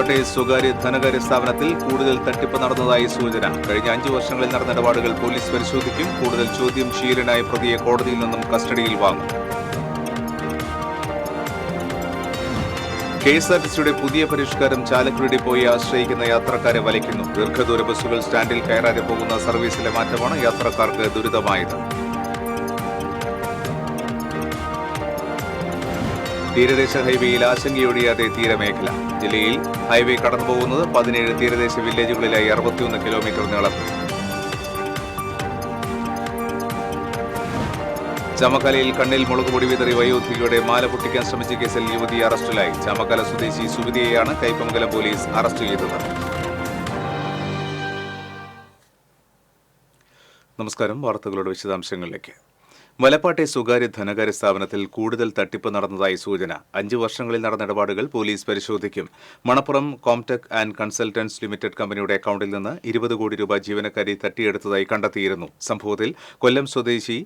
വലപ്പാട്ടെ സ്വകാര്യ ധനകാര്യ സ്ഥാപനത്തിൽ കൂടുതൽ തട്ടിപ്പ് നടന്നതായി സൂചന. കഴിഞ്ഞ 5 വർഷങ്ങളിൽ നടന്ന ഇടപാടുകൾ പോലീസ് പരിശോധിക്കും. കൂടുതൽ ചോദ്യം ചെയ്യലിനായ പ്രതിയെ കോടതിയിൽ നിന്നും കസ്റ്റഡിയിൽ വാങ്ങും. കെഎസ്ആർടിസിയുടെ പുതിയ പരിഷ്കാരം ചാലക്കുടി ഡിപ്പോയെ ആശ്രയിക്കുന്ന യാത്രക്കാരെ വലയ്ക്കുന്നു. ദീർഘദൂര ബസ്സുകൾ സ്റ്റാൻഡിൽ കയറാതെ പോകുന്ന സർവീസിലെ മാറ്റമാണ് യാത്രക്കാർക്ക് ദുരിതമായത്. തീരദേശ ഹൈവേയിൽ ആശങ്കയൊഴിയാതെ തീരമേഖല. ജില്ലയിൽ ഹൈവേ കടന്നുപോകുന്നത് 17 തീരദേശ വില്ലേജുകളിലായി 61 കിലോമീറ്റർ നീളത്തിൽ. ചാമക്കാലയിൽ കണ്ണിൽ മുളകുപൊടി വിതറി വയോധികയുടെ മാല പൊട്ടിക്കാൻ ശ്രമിച്ച കേസിൽ യുവതി അറസ്റ്റിലായി. ചാമക്കാല സ്വദേശി സുവിതയെയാണ് കയ്പമംഗലം പോലീസ് അറസ്റ്റ് ചെയ്തത്. നമസ്കാരം. വാർത്തകളുടെ വിശദാംശങ്ങളിലേക്ക്. വലപ്പാട്ടെ സ്വകാര്യ ധനകാര്യ സ്ഥാപനത്തിൽ കൂടുതൽ തട്ടിപ്പ് നടന്നതായി സൂചന. 5 വർഷങ്ങളിൽ നടന്ന ഇടപാടുകൾ പോലീസ് പരിശോധിക്കും. Manappuram Comtech and consultants limited കമ്പനിയുടെ അക്കൌണ്ടിൽ നിന്ന് 20 കോടി രൂപ ജീവനക്കാരി തട്ടിയെടുത്തതായി കണ്ടെത്തിയിരുന്നു. സംഭവത്തിൽ കൊല്ലം സ്വദേശി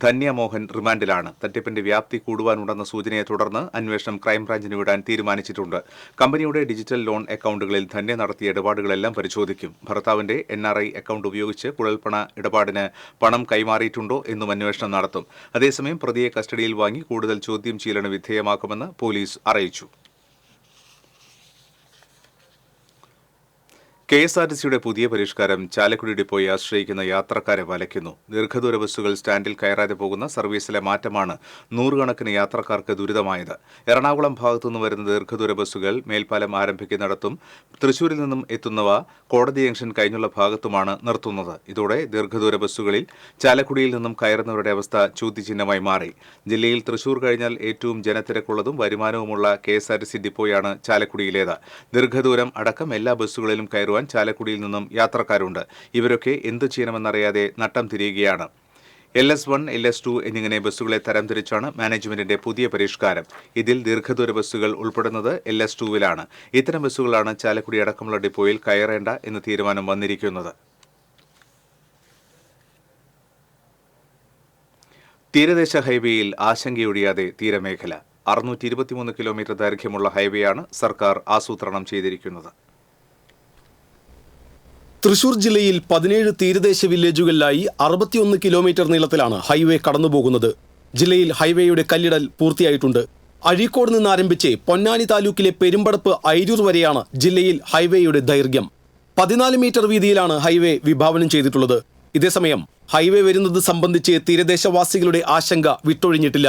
ധന്യ മോഹൻ റിമാൻഡിലാണ്. തട്ടിപ്പിന്റെ വ്യാപ്തി കൂടുവാനുണ്ടെന്ന സൂചനയെ തുടർന്ന് അന്വേഷണം ക്രൈംബ്രാഞ്ചിന് വിടാൻ തീരുമാനിച്ചിട്ടുണ്ട്. കമ്പനിയുടെ ഡിജിറ്റൽ ലോൺ അക്കൌണ്ടുകളിൽ ധന്യ നടത്തിയ ഇടപാടുകളെല്ലാം പരിശോധിക്കും. ഭർത്താവിന്റെ NRI അക്കൌണ്ട് ഉപയോഗിച്ച് കുഴൽപ്പണ ഇടപാടിന് പണം കൈമാറിയിട്ടുണ്ടോ എന്നും അന്വേഷണം നടത്തും. അതേസമയം പ്രതിയെ കസ്റ്റഡിയിൽ വാങ്ങി കൂടുതൽ ചോദ്യം ചെയ്യലിന് വിധേയമാക്കുമെന്ന് പോലീസ് അറിയിച്ചു. കെഎസ്ആർടിസിയുടെ പുതിയ പരിഷ്കാരം ചാലക്കുടി ഡിപ്പോയെ ആശ്രയിക്കുന്ന യാത്രക്കാരെ വലയ്ക്കുന്നു. ദീർഘദൂര ബസ്സുകൾ സ്റ്റാൻഡിൽ കയറാതെ പോകുന്ന സർവീസിലെ മാറ്റമാണ് നൂറുകണക്കിന് യാത്രക്കാർക്ക് ദുരിതമായത്. എറണാകുളം ഭാഗത്തുനിന്ന് വരുന്ന ദീർഘദൂര ബസ്സുകൾ മേൽപ്പാലം ആരംഭിക്കുന്നിടത്തും തൃശൂരിൽ നിന്നും എത്തുന്നവ കോടതി ജംഗ്ഷൻ കഴിഞ്ഞുള്ള ഭാഗത്തുമാണ് നിർത്തുന്നത്. ഇതോടെ ദീർഘദൂര ബസ്സുകളിൽ ചാലക്കുടിയിൽ നിന്നും കയറുന്നവരുടെ അവസ്ഥ ചോദ്യചിഹ്നമായി മാറി. ജില്ലയിൽ തൃശൂർ കഴിഞ്ഞാൽ ഏറ്റവും ജനത്തിരക്കുള്ളതും വരുമാനവുമുള്ള കെഎസ്ആർടിസി ഡിപ്പോയാണ് ചാലക്കുടിയിലേത്. ദീർഘദൂരം അടക്കം എല്ലാ ബസ്സുകളിലും കയറുവാൻ ചാലക്കുടിയിൽ നിന്നും യാത്രക്കാരുണ്ട്. ഇവരൊക്കെ എന്തു ചെയ്യണമെന്നറിയാതെ നട്ടം തിരിയുകയാണ്. LS1, LS2 എന്നിങ്ങനെ ബസ്സുകളെ തരംതിരിച്ചാണ് മാനേജ്മെന്റിന്റെ പുതിയ പരിഷ്കാരം. ഇതിൽ ദീർഘദൂര ബസ്സുകൾ ഉൾപ്പെടുന്നത് LS2-വിലാണ്. ഇത്തരം ബസ്സുകളാണ് ചാലക്കുടി അടക്കമുള്ള ഡിപ്പോയിൽ കയറേണ്ട എന്ന തീരുമാനം വന്നിരിക്കുന്നത്. തീരദേശ ഹൈവേയിൽ ആശങ്കയൊഴിയാതെ തീരമേഖല. 623 കിലോമീറ്റർ ദൈർഘ്യമുള്ള ഹൈവേയാണ് സർക്കാർ ആസൂത്രണം ചെയ്തിരിക്കുന്നത്. തൃശൂർ ജില്ലയിൽ 17 തീരദേശ വില്ലേജുകളിലായി 61 കിലോമീറ്റർ നീളത്തിലാണ് ഹൈവേ കടന്നുപോകുന്നത്. ജില്ലയിൽ ഹൈവേയുടെ കല്ലിടൽ പൂർത്തിയായിട്ടുണ്ട്. അഴീക്കോട് നിന്ന് ആരംഭിച്ച് പൊന്നാനി താലൂക്കിലെ പെരുമ്പടപ്പ് അയിരൂർ വരെയാണ് ജില്ലയിൽ ഹൈവേയുടെ ദൈർഘ്യം. 14 മീറ്റർ വീതിയിലാണ് ഹൈവേ വിഭാവനം ചെയ്തിട്ടുള്ളത്. ഇതേസമയം ഹൈവേ വരുന്നത് സംബന്ധിച്ച് തീരദേശവാസികളുടെ ആശങ്ക വിട്ടൊഴിഞ്ഞിട്ടില്ല.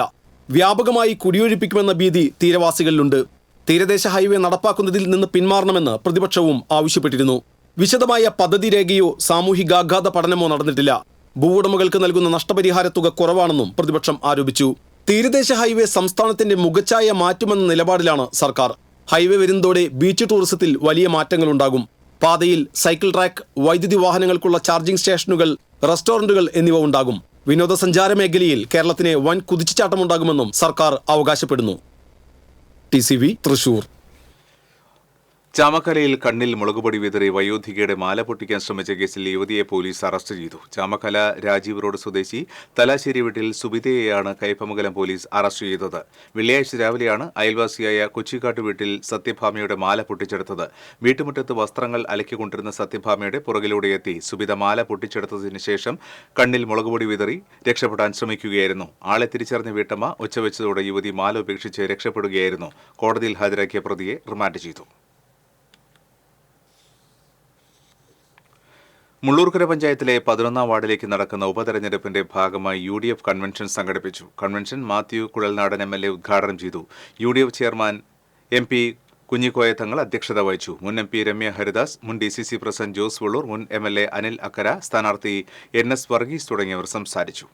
വ്യാപകമായി കുടിയൊഴിപ്പിക്കുമെന്ന ഭീതി തീരവാസികളിലുണ്ട്. തീരദേശ ഹൈവേ നടപ്പാക്കുന്നതിൽ നിന്ന് പിന്മാറണമെന്ന് പ്രതിപക്ഷവും ആവശ്യപ്പെട്ടിരുന്നു. വിശദമായ പദ്ധതി രേഖയോ സാമൂഹികാഘാത പഠനമോ നടന്നിട്ടില്ല. ഭൂവുടമകൾക്ക് നൽകുന്ന നഷ്ടപരിഹാര തുക കുറവാണെന്നും പ്രതിപക്ഷം ആരോപിച്ചു. തീരദേശ ഹൈവേ സംസ്ഥാനത്തിന്റെ മുഖച്ഛായ മാറ്റുമെന്ന നിലപാടിലാണ് സർക്കാർ. ഹൈവേ വരുന്നതോടെ ബീച്ച് ടൂറിസത്തിൽ വലിയ മാറ്റങ്ങളുണ്ടാകും. പാതയിൽ സൈക്കിൾ ട്രാക്ക്, വൈദ്യുതി വാഹനങ്ങൾക്കുള്ള ചാർജിംഗ് സ്റ്റേഷനുകൾ, റെസ്റ്റോറന്റുകൾ എന്നിവ ഉണ്ടാകും. വിനോദസഞ്ചാര മേഖലയിൽ കേരളത്തിന് വൻ കുതിച്ചുചാട്ടമുണ്ടാകുമെന്നും സർക്കാർ അവകാശപ്പെടുന്നു. TCV തൃശൂർ. ചാമക്കാലയിൽ കണ്ണിൽ മുളകുപൊടി വിതറി വയോധികയുടെ മാല പൊട്ടിക്കാൻ ശ്രമിച്ച കേസിൽ യുവതിയെ പോലീസ് അറസ്റ്റ് ചെയ്തു. ചാമക്കാല രാജീവ് റോഡ് സ്വദേശി തലാശ്ശേരി വീട്ടിൽ സുബിതയെയാണ് കയ്പമംഗലം പോലീസ് അറസ്റ്റ് ചെയ്തത്. വെള്ളിയാഴ്ച രാവിലെയാണ് അയൽവാസിയായ കൊച്ചിക്കാട്ട് വീട്ടിൽ സത്യഭാമയുടെ മാല പൊട്ടിച്ചെടുത്തത്. വീട്ടുമുറ്റത്ത് വസ്ത്രങ്ങൾ അലക്കിക്കൊണ്ടിരുന്ന സത്യഭാമയുടെ പുറകിലൂടെ എത്തി സുബിത മാല പൊട്ടിച്ചെടുത്തതിന് ശേഷം കണ്ണിൽ മുളകുപൊടി വിതറി രക്ഷപ്പെടാൻ ശ്രമിക്കുകയായിരുന്നു. ആളെ തിരിച്ചറിഞ്ഞ വീട്ടമ്മ ഒച്ചവെച്ചതോടെ യുവതി മാല ഉപേക്ഷിച്ച് രക്ഷപ്പെടുകയായിരുന്നു. കോടതിയിൽ ഹാജരാക്കിയ പ്രതിയെ റിമാൻഡ് ചെയ്തു. മുള്ളൂർക്കര പഞ്ചായത്തിലെ 11ാം വാർഡിലേക്ക് നടക്കുന്ന ഉപതെരഞ്ഞെടുപ്പിന്റെ ഭാഗമായി UDF കൺവെൻഷൻ സംഘടിപ്പിച്ചു. കൺവെൻഷൻ മാത്യു കുഴൽനാടൻ MLA ഉദ്ഘാടനം ചെയ്തു. UDF ചെയർമാൻ MP കുഞ്ഞിക്കോയ തങ്ങൾ അധ്യക്ഷത വഹിച്ചു. മുൻ MP രമ്യ ഹരിദാസ്, മുൻ DCC പ്രസിഡന്റ് ജോസ് വള്ളൂർ, മുൻ MLA അനിൽ അക്കര, സ്ഥാനാർത്ഥി NS വർഗീസ് തുടങ്ങിയവർ സംസാരിച്ചു.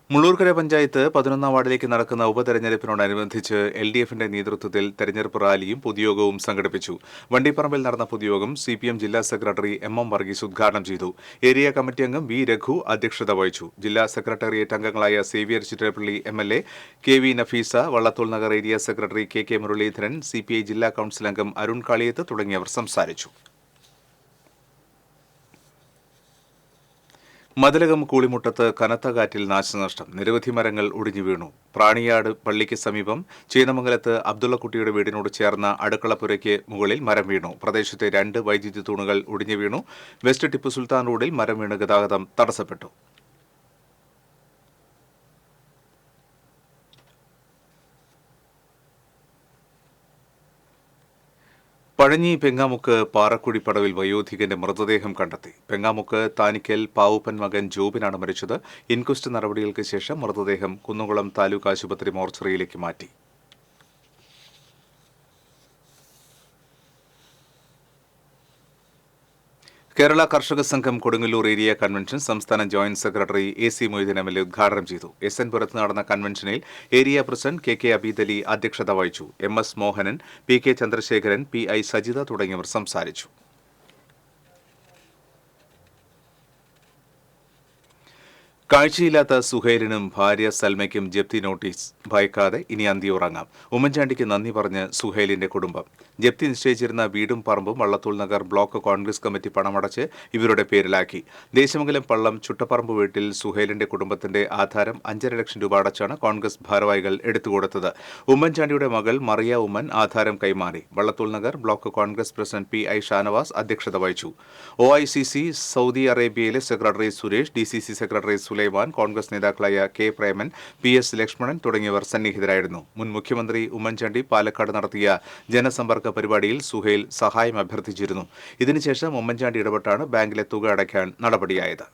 മുള്ളൂർക്കര പഞ്ചായത്ത് 11ാം വാർഡിലേക്ക് നടക്കുന്ന ഉപതെരഞ്ഞെടുപ്പിനോടനുബന്ധിച്ച് LDFന്റെ നേതൃത്വത്തിൽ തെരഞ്ഞെടുപ്പ് റാലിയും പൊതുയോഗവും സംഘടിപ്പിച്ചു. വണ്ടിപ്പറമ്പിൽ നടന്ന പൊതുയോഗം CPM ജില്ലാ സെക്രട്ടറി MM വർഗീസ് ഉദ്ഘാടനം ചെയ്തു. ഏരിയ കമ്മിറ്റി അംഗം V രഘു അധ്യക്ഷത വഹിച്ചു. ജില്ലാ സെക്രട്ടേറിയറ്റ് അംഗങ്ങളായ Xavier Chittilappilly MLA, KV Nafeesa, Vallathol Nagar area secretary KK Muraleedharan, CPI ജില്ലാ കൌൺസിൽ അംഗം അരുൺ കാളിയത്ത് തുടങ്ങിയവർ സംസാരിച്ചു. മതിലകം കൂളിമുട്ടത്ത് കനത്ത കാറ്റിൽ നാശനഷ്ടം. നിരവധി മരങ്ങൾ ഒടിഞ്ഞു വീണു. പ്രാണിയാട് പള്ളിക്ക് സമീപം ചേന്നമംഗലത്ത് അബ്ദുള്ളക്കുട്ടിയുടെ വീടിനോട് ചേർന്ന അടുക്കളപ്പുരയ്ക്ക് മുകളിൽ മരം വീണു. പ്രദേശത്തെ 2 വൈദ്യുതി തൂണുകൾ ഒടിഞ്ഞു വീണു. വെസ്റ്റ് ടിപ്പു സുൽത്താൻ റോഡിൽ മരം വീണ് ഗതാഗതം തടസ്സപ്പെട്ടു. പഴഞ്ഞി പെങ്ങാമുക്ക് പാറക്കുടി പടവിൽ വയോധികന്റെ മൃതദേഹം കണ്ടെത്തി. പെങ്ങാമുക്ക് താനിക്കൽ പാവുപ്പൻ മകൻ ജോബിനാണ് മരിച്ചത്. ഇൻക്വസ്റ്റ് നടപടികൾക്ക് ശേഷം മൃതദേഹം കുന്നംകുളം താലൂക്ക് ആശുപത്രി മോർച്ചറിയിലേക്ക് മാറ്റി. കേരള കർഷക സംഘം കൊടുങ്ങല്ലൂർ ഏരിയ കൺവെൻഷൻ സംസ്ഥാന joint secretary AC Moideen MLA ഉദ്ഘാടനം ചെയ്തു. SN പുരത്ത് നടന്ന കൺവെൻഷനിൽ area president KK Abid Ali അധ്യക്ഷത വഹിച്ചു. MS Mohanan, PK Chandrasekharan, PI Sajitha തുടങ്ങിയവർ സംസാരിച്ചു. കാഴ്ചയില്ലാത്ത സുഹൈലിനും ഭാര്യ സൽമയ്ക്കും ജപ്തി നോട്ടീസ്. ഭയക്കാതെ ഇനി അന്തിയുറങ്ങാം. ഉമ്മൻചാണ്ടിക്ക് നന്ദി പറഞ്ഞ് സുഹൈലിന്റെ കുടുംബം. ജപ്തി നിശ്ചയിച്ചിരുന്ന വീടും പറമ്പും വള്ളത്തോൾ നഗർ ബ്ലോക്ക് കോൺഗ്രസ് കമ്മിറ്റി പണമടച്ച് ഇവരുടെ പേരിലാക്കി. ദേശമംഗലം പള്ളം ചുട്ടപ്പറമ്പ് വീട്ടിൽ സുഹൈലിന്റെ കുടുംബത്തിന്റെ ആധാരം 5.5 ലക്ഷം രൂപ അടച്ചാണ് കോൺഗ്രസ് ഭാരവാഹികൾ എടുത്തുകൊടുത്തത്. ഉമ്മൻചാണ്ടിയുടെ മകൾ മറിയ ഉമ്മൻ ആധാരം കൈമാറി. Vallathol Nagar block Congress president PI Shanavas അധ്യക്ഷത വഹിച്ചു. OICC സൗദി അറേബ്യയിലെ secretary Suresh, DCC secretary Sulaiman, Congress നേതാക്കളായ K പ്രേമൻ, PS ലക്ഷ്മണൻ തുടങ്ങിയവർ സന്നിഹിതരായിരുന്നു. മുൻ മുഖ്യമന്ത്രി ഉമ്മൻചാണ്ടി പാലക്കാട് നടത്തിയ ജനസമ്പർക്ക പരിപാടിയിൽ സുഹൈൽ സഹായം അഭ്യർത്ഥിച്ചിരുന്നു. ഇതിനുശേഷം ഉമ്മൻചാണ്ടി ഇടപെട്ടാണ് ബാങ്കിലെ തുക അടയ്ക്കാൻ നടപടിയായത്.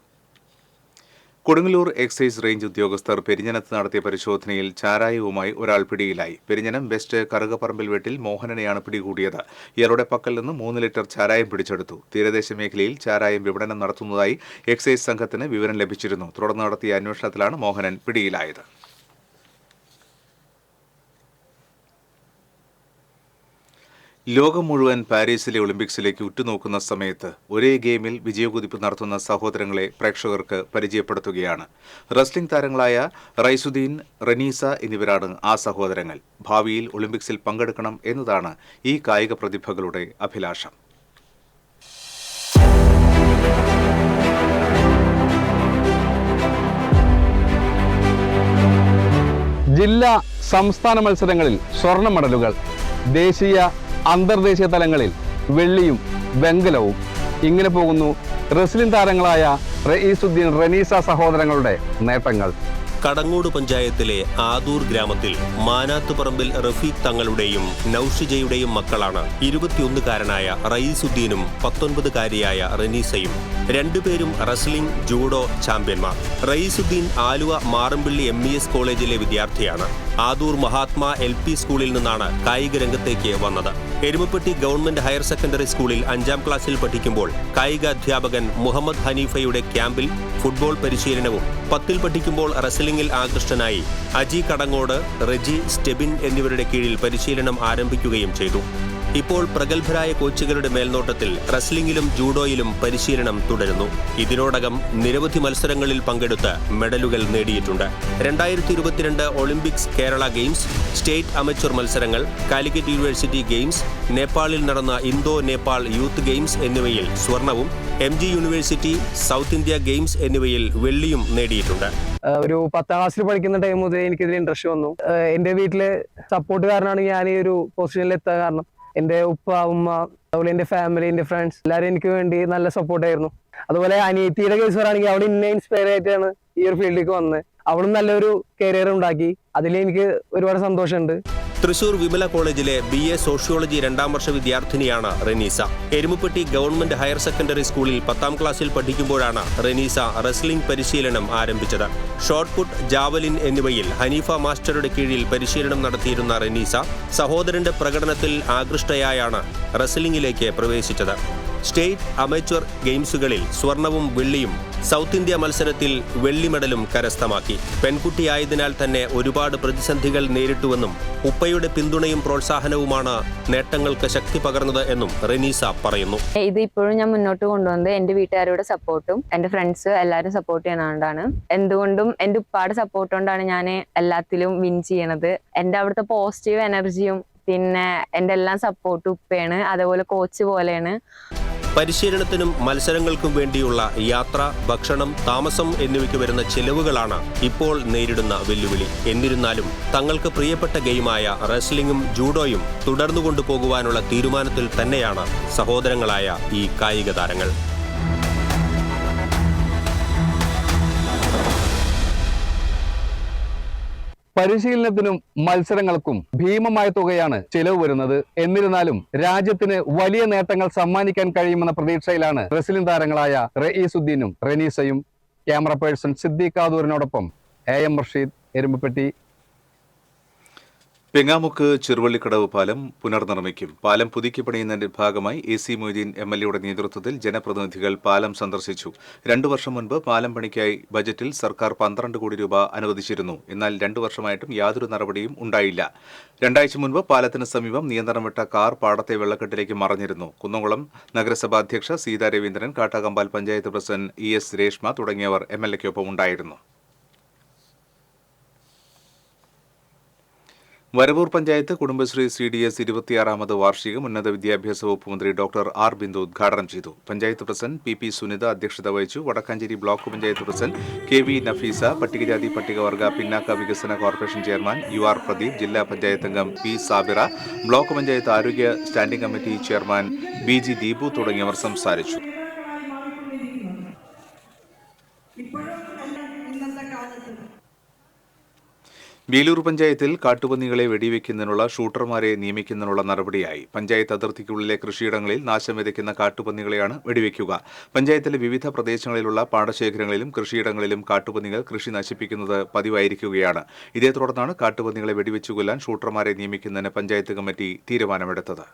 കൊടുങ്ങല്ലൂർ എക്സൈസ് റേഞ്ച് ഉദ്യോഗസ്ഥർ പെരിഞ്ഞനത്ത് നടത്തിയ പരിശോധനയിൽ ചാരായവുമായി ഒരാൾ പിടിയിലായി. പെരിഞ്ഞനം വെസ്റ്റ് കറുകപ്പറമ്പിൽ വീട്ടിൽ മോഹനനെയാണ് പിടികൂടിയത്. ഇയാളുടെ പക്കൽ നിന്ന് 3 ലിറ്റർ ചാരായം പിടിച്ചെടുത്തു. തീരദേശ മേഖലയിൽ ചാരായം വിപണനം നടത്തുന്നതായി എക്സൈസ് സംഘത്തിന് വിവരം ലഭിച്ചിരുന്നു. തുടർന്ന് നടത്തിയ അന്വേഷണത്തിലാണ് മോഹനൻ പിടിയിലായത്. ലോകം മുഴുവൻ പാരീസിലെ ഒളിമ്പിക്സിലേക്ക് ഉറ്റുനോക്കുന്ന സമയത്ത് ഒരേ ഗെയിമിൽ വിജയകുതിപ്പ് നടത്തുന്ന സഹോദരങ്ങളെ പ്രേക്ഷകർക്ക് പരിചയപ്പെടുത്തുകയാണ്. റെസ്ലിംഗ് താരങ്ങളായ റൈസുദ്ദീൻ, റനീസ എന്നിവരാണ് ആ സഹോദരങ്ങൾ. ഭാവിയിൽ ഒളിമ്പിക്സിൽ പങ്കെടുക്കണം എന്നതാണ് ഈ കായിക പ്രതിഭകളുടെ അഭിലാഷം. ജില്ലാ സംസ്ഥാന മത്സരങ്ങളിൽ സ്വർണ്ണ മെഡലുകൾ, ദേശീയ അന്തർദേശീയ തലങ്ങളിൽ വെള്ളിയും വെങ്കലവും. ഇങ്ങനെ പോകുന്നു റെസ്ലിംഗ് താരങ്ങളായ റയീസുദ്ദീൻ, റനീസ സഹോദരങ്ങളുടെ നേട്ടങ്ങൾ. കടങ്ങോട് പഞ്ചായത്തിലെ ആദൂർ ഗ്രാമത്തിൽ മാനാത്തുപറമ്പിൽ റഫീഖ് തങ്ങളുടെയും നൌഷിജയുടെയും മക്കളാണ് 21-കാരനായ റയീസുദ്ദീനും 19-കാരിയായ റനീസയും. രണ്ടുപേരും റെസ്ലിംഗ്, ജൂഡോ ചാമ്പ്യന്മാർ. റയീസുദ്ദീൻ ആലുവ മാറമ്പിള്ളി MES കോളേജിലെ വിദ്യാർത്ഥിയാണ്. ആദൂർ മഹാത്മാ LP സ്കൂളിൽ നിന്നാണ് കായിക രംഗത്തേക്ക് വന്നത്. എരുമപ്പെട്ടി ഗവൺമെന്റ് ഹയർ സെക്കൻഡറി സ്കൂളിൽ 5ാം ക്ലാസ്സിൽ പഠിക്കുമ്പോൾ കായിക അധ്യാപകൻ മുഹമ്മദ് ഹനീഫയുടെ ക്യാമ്പിൽ ഫുട്ബോൾ പരിശീലനവും 10ൽ പഠിക്കുമ്പോൾ റെസ്ലിംഗിൽ ആകൃഷ്ടനായി അജി കടങ്ങോട്, റെജി, സ്റ്റെബിൻ എന്നിവരുടെ കീഴിൽ പരിശീലനം ആരംഭിക്കുകയും ചെയ്തു. ഇപ്പോൾ പ്രഗത്ഭരായ കോച്ചുകളുടെ മേൽനോട്ടത്തിൽ റെസ്ലിംഗിലും ജൂഡോയിലും പരിശീലനം തുടരുന്നു. ഇതിനോടകം നിരവധി മത്സരങ്ങളിൽ പങ്കെടുത്ത് മെഡലുകൾ നേടിയിട്ടുണ്ട്. 2022 Olympics, Kerala games, state amateur മത്സരങ്ങൾ, കാലിക്കറ്റ് യൂണിവേഴ്സിറ്റി ഗെയിംസ്, നേപ്പാളിൽ നടന്ന ഇന്തോ നേപ്പാൾ യൂത്ത് ഗെയിംസ് എന്നിവയിൽ സ്വർണവും, MG university, south India games എന്നിവയിൽ വെള്ളിയും നേടിയിട്ടുണ്ട്. ഒരു 10ാം ക്ലാസ്സിൽ പഠിക്കുന്ന ടൈം മുതൽ എനിക്കിതിൽ ഇൻട്രസ്റ്റ് വന്നു. എന്റെ വീട്ടിലെ സപ്പോർട്ട് കാരണമാണ് ഞാൻ ഈ ഒരു പൊസിഷനിൽ എത്താൻ കാരണം. എന്റെ ഉപ്പ, ഉമ്മ, അതുപോലെ എന്റെ ഫാമിലി, എന്റെ ഫ്രണ്ട്സ് എല്ലാവരും എനിക്ക് വേണ്ടി നല്ല സപ്പോർട്ടായിരുന്നു. അതുപോലെ അനിയത്തിയുടെ കേസ് പറയുകയാണെങ്കിൽ അവൾ ഇന്നെ ഇൻസ്പയർ ആയിട്ടാണ് ഈ ഒരു ഫീൽഡിലേക്ക് വന്നത്. അവളും നല്ലൊരു കരിയർ ഉണ്ടാക്കി. അതിൽ എനിക്ക് ഒരുപാട് സന്തോഷമുണ്ട്. തൃശൂർ വിമല കോളേജിലെ BA സോഷ്യോളജി 2ാം വർഷ വിദ്യാർത്ഥിനിയാണ് റനീസ. എരുമപ്പെട്ടി ഗവൺമെന്റ് ഹയർ സെക്കൻഡറി സ്കൂളിൽ 10ാം ക്ലാസ്സിൽ പഠിക്കുമ്പോഴാണ് റനീസ റെസ്ലിംഗ് പരിശീലനം ആരംഭിച്ചത്. ഷോട്ട് പുട്ട്, ജാവലിൻ എന്നിവയിൽ ഹനീഫ മാസ്റ്ററുടെ കീഴിൽ പരിശീലനം നടത്തിയിരുന്ന റനീസ സഹോദരന്റെ പ്രകടനത്തിൽ ആകൃഷ്ടയായാണ് റെസ്ലിംഗിലേക്ക് പ്രവേശിച്ചത്. സ്റ്റേറ്റ് അമച്വർ ഗെയിംസുകളിൽ സ്വർണവും വെള്ളിയും, സൗത്ത് ഇന്ത്യ മത്സരത്തിൽ വെള്ളി മെഡലും കരസ്ഥമാക്കി. പെൺകുട്ടിയായതിനാൽ തന്നെ ഒരുപാട് പ്രതിസന്ധികൾ നേരിട്ടുവെന്നും ഉപ്പയുടെ പിന്തുണയും പ്രോത്സാഹനവുമാണ് നേട്ടങ്ങൾക്ക് ശക്തി പകർന്നത് എന്നും റനീസ പറയുന്നു. ഇത് ഇപ്പോഴും ഞാൻ മുന്നോട്ട് കൊണ്ടുവന്നത് എന്റെ വീട്ടുകാരുടെ സപ്പോർട്ടും എന്റെ ഫ്രണ്ട്സ് എല്ലാവരും സപ്പോർട്ട് ചെയ്യുന്നതുകൊണ്ടാണ്. എന്തുകൊണ്ടും എന്റെ ഉപ്പാടെ സപ്പോർട്ട് കൊണ്ടാണ് ഞാൻ എല്ലാത്തിലും വിൻ ചെയ്യണത്. എന്റെ അവിടുത്തെ പോസിറ്റീവ് എനർജിയും പിന്നെ എന്റെ എല്ലാം സപ്പോർട്ട് ഉപ്പയാണ്. അതേപോലെ കോച്ച് പോലെയാണ്. പരിശീലനത്തിനും മത്സരങ്ങൾക്കും വേണ്ടിയുള്ള യാത്ര, ഭക്ഷണം, താമസം എന്നിവയ്ക്ക് വരുന്ന ചെലവുകളാണ് ഇപ്പോൾ നേരിടുന്ന വെല്ലുവിളി. എന്നിരുന്നാലും തങ്ങൾക്ക് പ്രിയപ്പെട്ട ഗെയിമായ റെസ്ലിംഗും ജൂഡോയും തുടർന്നു കൊണ്ടുപോകുവാനുള്ള തീരുമാനത്തിൽ തന്നെയാണ് സഹോദരങ്ങളായ ഈ കായിക താരങ്ങൾ. പരിശീലനത്തിനും മത്സരങ്ങൾക്കും ഭീമമായ തുകയാണ് ചെലവ് വരുന്നത്. എന്നിരുന്നാലും രാജ്യത്തിന് വലിയ നേട്ടങ്ങൾ സമ്മാനിക്കാൻ കഴിയുമെന്ന പ്രതീക്ഷയിലാണ് റെസ്ലിംഗ് താരങ്ങളായ റയീസുദ്ദീനും റെനീസയും. ക്യാമറ പേഴ്സൺ സിദ്ദീഖ് കാദൂരിനോടൊപ്പം AM റഷീദ്, എരുമ്പപ്പെട്ടി. പെങ്ങാമുക്ക് ചെറുവള്ളിക്കടവ് പാലം പുനർനിർമ്മിക്കും. പാലം പുതുക്കി പണിയുന്നതിന്റെ ഭാഗമായി AC മൊയ്തീൻ MLA നേതൃത്വത്തിൽ ജനപ്രതിനിധികൾ പാലം സന്ദർശിച്ചു. 2 വർഷം മുൻപ് പാലം പണിക്കായി ബജറ്റിൽ സർക്കാർ 12 കോടി രൂപ അനുവദിച്ചിരുന്നു. എന്നാൽ 2 വർഷമായിട്ടും യാതൊരു നടപടിയും ഉണ്ടായില്ല. 2 ആഴ്ച മുൻപ് പാലത്തിന് സമീപം നിയന്ത്രണം വിട്ട കാർ പാടത്തെ വെള്ളക്കെട്ടിലേക്ക് മറഞ്ഞിരുന്നു. കുന്നംകുളം നഗരസഭാ അധ്യക്ഷ സീതാ രവീന്ദ്രൻ, കാട്ടാകമ്പാൽ പഞ്ചായത്ത് പ്രസിഡന്റ് ES രേഷ്മ തുടങ്ങിയവർ MLAയ്ക്കൊപ്പം ഉണ്ടായിരുന്നു. വരവൂർ പഞ്ചായത്ത് കുടുംബശ്രീ CDS 26ാമത് വാർഷികം ഉന്നത വിദ്യാഭ്യാസ വകുപ്പ് മന്ത്രി ഡോക്ടർ R ബിന്ദു ഉദ്ഘാടനം ചെയ്തു. പഞ്ചായത്ത് പ്രസിഡന്റ് PP സുനിത അധ്യക്ഷത വഹിച്ചു. Wadakkanchery block panchayat president KV Nafeesa, പട്ടികജാതി പട്ടികവർഗ പിന്നാക്ക വികസന കോർപ്പറേഷൻ ചെയർമാൻ UR പ്രദീപ്, ജില്ലാ പഞ്ചായത്ത് അംഗം P സാബിറ, ബ്ലോക്ക് പഞ്ചായത്ത് ആരോഗ്യ standing committee chairman BG Deepu തുടങ്ങിയവർ സംസാരിച്ചു. വേലൂർ പഞ്ചായത്തിൽ കാട്ടുപന്നികളെ വെടിവെക്കുന്നതിനുള്ള ഷൂട്ടർമാരെ നിയമിക്കുന്നതിനുള്ള നടപടിയായി. പഞ്ചായത്ത് അതിർത്തിക്കുള്ളിലെ കൃഷിയിടങ്ങളിൽ നാശം വിതയ്ക്കുന്ന കാട്ടുപന്നികളെയാണ് വെടിവെക്കുക. പഞ്ചായത്തിലെ വിവിധ പ്രദേശങ്ങളിലുള്ള പാടശേഖരങ്ങളിലും കൃഷിയിടങ്ങളിലും കാട്ടുപന്നികൾ കൃഷി നശിപ്പിക്കുന്നത് പതിവായിരിക്കുകയാണ്. ഇതേ തുടർന്നാണ് കാട്ടുപന്നികളെ വെടിവെച്ചു കൊല്ലാൻ ഷൂട്ടർമാരെ നിയമിക്കുന്നതിന് പഞ്ചായത്ത് കമ്മിറ്റി തീരുമാനമെടുത്തത്.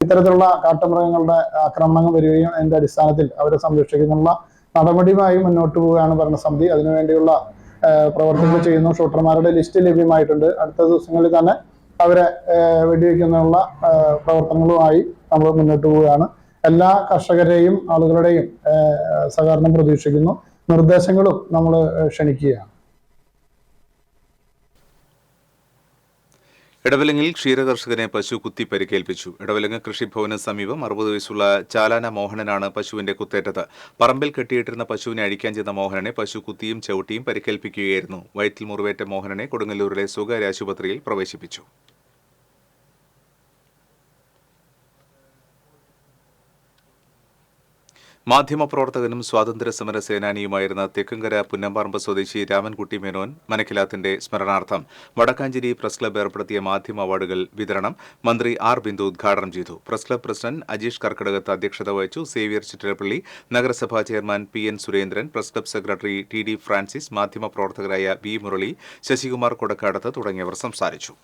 ഇത്തരത്തിലുള്ള കാട്ടുമൃഗങ്ങളുടെ ആക്രമണങ്ങൾ വരികയും അതിന്റെ അടിസ്ഥാനത്തിൽ അവരെ സംരക്ഷിക്കുന്നുള്ള നടപടിയുമായി മുന്നോട്ട് പോവുകയാണ് ഭരണസമിതി. അതിനുവേണ്ടിയുള്ള പ്രവർത്തനങ്ങൾ ചെയ്യുന്നു. ഷൂട്ടർമാരുടെ ലിസ്റ്റ് ലഭ്യമായിട്ടുണ്ട്. അടുത്ത ദിവസങ്ങളിൽ തന്നെ അവരെ വെടിവെക്കുന്നതിനുള്ള പ്രവർത്തനങ്ങളുമായി നമ്മൾ മുന്നോട്ട് പോവുകയാണ്. എല്ലാ കർഷകരെയും ആളുകളുടെയും സഹകരണം പ്രതീക്ഷിക്കുന്നു. നിർദ്ദേശങ്ങളും നമ്മൾ ക്ഷണിക്കുകയാണ്. ഇടവലങ്ങിൽ ക്ഷീരകർഷകനെ പശു കുത്തി പരിക്കേൽപ്പിച്ചു. ഇടവലങ്ങ് കൃഷിഭവന് സമീപം 60 വയസ്സുള്ള ചാലാന മോഹനനാണ് പശുവിന്റെ കുത്തേറ്റത്. പറമ്പിൽ കെട്ടിയിട്ടിരുന്ന പശുവിനെ അഴിക്കാൻ ചെന്ന മോഹനനെ പശു കുത്തിയും ചവിട്ടിയും പരിക്കേൽപ്പിക്കുകയായിരുന്നു. വയറ്റിൽ മുറിവേറ്റ മോഹനനെ കൊടുങ്ങല്ലൂരിലെ സ്വകാര്യ ആശുപത്രിയിൽ പ്രവേശിപ്പിച്ചു. മാധ്യമപ്രവർത്തകനും സ്വാതന്ത്ര്യ സമര സേനാനിയുമായിരുന്ന തെക്കുംകര പുന്നമ്പാറമ്പ് സ്വദേശി രാമൻകുട്ടി മേനോൻ മനക്കിലാത്തിന്റെ സ്മരണാർത്ഥം വടക്കാഞ്ചേരി പ്രസ് ക്ലബ്ബ് ഏർപ്പെടുത്തിയ മാധ്യമ അവാർഡുകൾ വിതരണം മന്ത്രി R ബിന്ദു ഉദ്ഘാടനം ചെയ്തു. Press club president Ajeesh Karkkadakath അധ്യക്ഷത വഹിച്ചു. സേവ്യർ ചിറ്റലപ്പള്ളി, നഗരസഭാ chairman PN Surendran, press club secretary TD Francis, മാധ്യമപ്രവർത്തകരായ B മുരളി, ശശികുമാർ കൊടക്കാടത്ത് തുടങ്ങിയവർ സംസാരിച്ചു.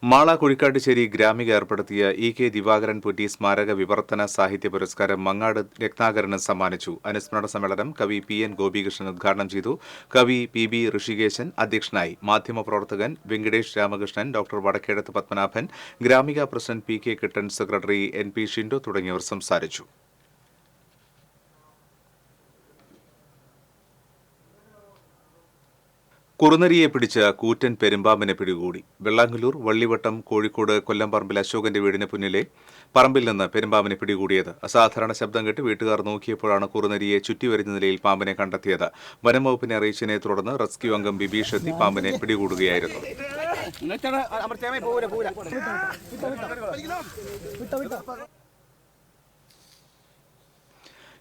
മാള കുഴിക്കാട്ടുശ്ശേരി ഗ്രാമിക ഏർപ്പെടുത്തിയ EK ദിവാകരൻ പുറ്റി സ്മാരക വിവർത്തന സാഹിത്യ പുരസ്കാരം മങ്ങാട് രത്നാകരന് സമ്മാനിച്ചു. അനുസ്മരണ സമ്മേളനം കവി PN ഗോപികൃഷ്ണൻ ഉദ്ഘാടനം ചെയ്തു. കവി PB ഋഷികേശൻ അധ്യക്ഷനായി. മാധ്യമപ്രവർത്തകൻ Venkatesh Ramakrishnan, doctor Vadakkedath Padmanabhan, Gramika president PK Kittan, secretary NP Shindo തുടങ്ങിയവർ സംസാരിച്ചു. കുറുനരിയെ പിടിച്ച കൂറ്റൻ പെരുമ്പാമ്പിനെ പിടികൂടി. വെള്ളാങ്കല്ലൂർ വള്ളിവട്ടം കോഴിക്കോട് കൊല്ലംപറമ്പിൽ അശോകന്റെ വീടിന് പിന്നിലെ പറമ്പിൽ നിന്ന് പെരുമ്പാമ്പിനെ പിടികൂടിയത്. അസാധാരണ ശബ്ദം കേട്ട് വീട്ടുകാർ നോക്കിയപ്പോഴാണ് കുറുനരിയെ ചുറ്റിവരിഞ്ഞ നിലയിൽ പാമ്പിനെ കണ്ടെത്തിയത്. വനം വകുപ്പിനെ അറിയിച്ചതിനെ തുടർന്ന് റെസ്ക്യൂ അംഗം ബിബീഷ് എത്തി പാമ്പിനെ പിടികൂടുകയായിരുന്നു.